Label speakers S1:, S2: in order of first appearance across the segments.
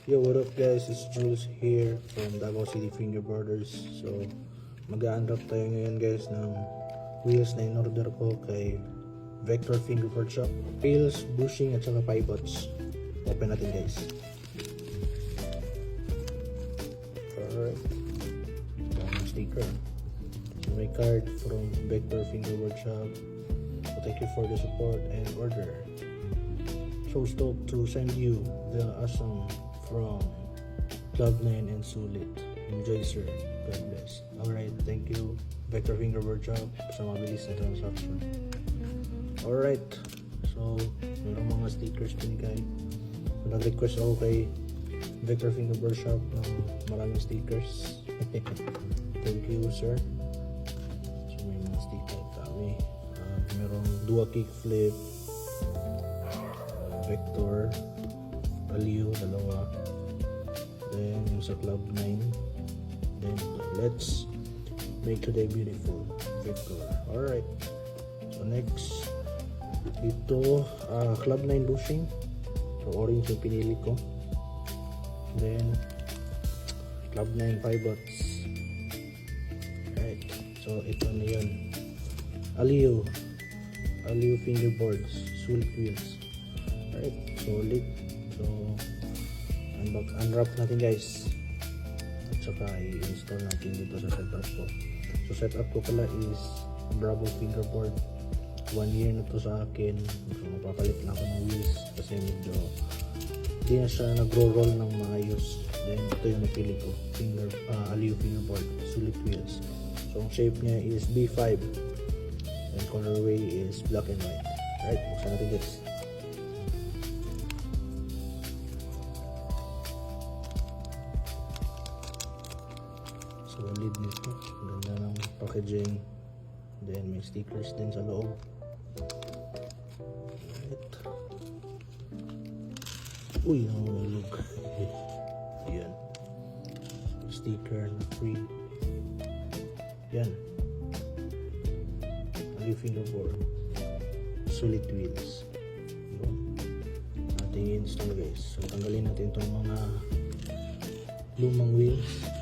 S1: Yo, what up guys? It's Jules here from Davao City Fingerboarders. So, mag-a-unwrap tayo ngayon guys ng wheels na in-order ko kay Vector Fingerboard Shop. Wheels, bushing at saka pivots. Open natin guys. Alright. Daming sticker. So, may card from Vector Fingerboard Shop. So, thank you for the support and order. So stoked to send you the awesome from Cloud9 and Sulit. Enjoy sir. God bless. Alright, thank you Vector Fingerboard Shop sa mabilis na transaction. Alright, so mayroong mga stickers binigay. So, nag-request ako kay Vector Fingerboard Shop ng maraming stickers. Thank you sir. So may mga stickers dami. Mayroong Dua Kickflip, Vector, Aliu, dalawa. Then yung sa Cloud9. Then let's make today beautiful, Vector. Alright. So next, ito Cloud9 bushing. So orange yung pinili ko. Then Cloud9 pivots. Alright. So ito na yun. Aliu fingerboards, Sulit wheels. Alright, solid. So, unwrap natin guys. At saka i-install natin dito sa setup ko. So, setup ko pala is Bravo fingerboard. 1 year na to sa akin. So, mapapalit na ako ng wheels kasi medyo hindi na siya nagro-roll ng maayos. Then, ito yung napili ko. Aliu fingerboard, Sulit wheels. So, ang shape niya is B5. And colorway is black and white. Alright, buksan natin guys. Solid nito. Ganda ng packaging. Then may stickers din sa loob. Alright. Uy, nahulog. Yan. Sticker na free. Yan. Aliu fingerboard. Sulit wheels. Ating install guys. So tanggalin natin itong mga lumang wheels.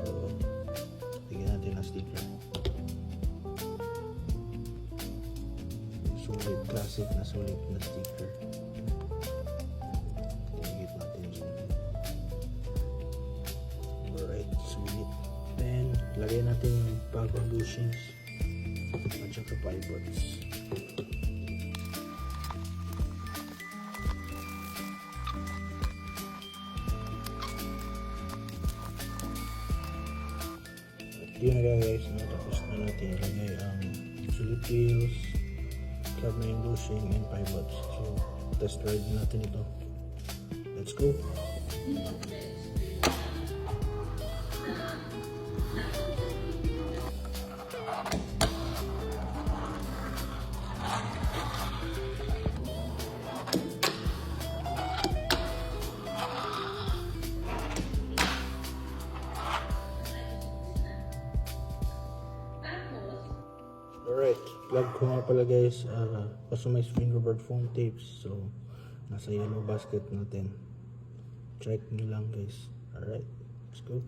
S1: So, tignan natin ang sticker. Solid, classic na solid na sticker. Tigit natin yung solid. Alright, solid. Then, lagay natin yung bagong bushings at saka pivots. Yun na guys, tapos na natin ilagay ang Sulit wheels, Cloud9 bushing, and pivots. So, test ride natin ito. Let's go! Alright, plug ko nga pala guys, customized fingerboard foam tapes. So, nasa yellow basket natin. Check nyo lang guys. Alright, let's go.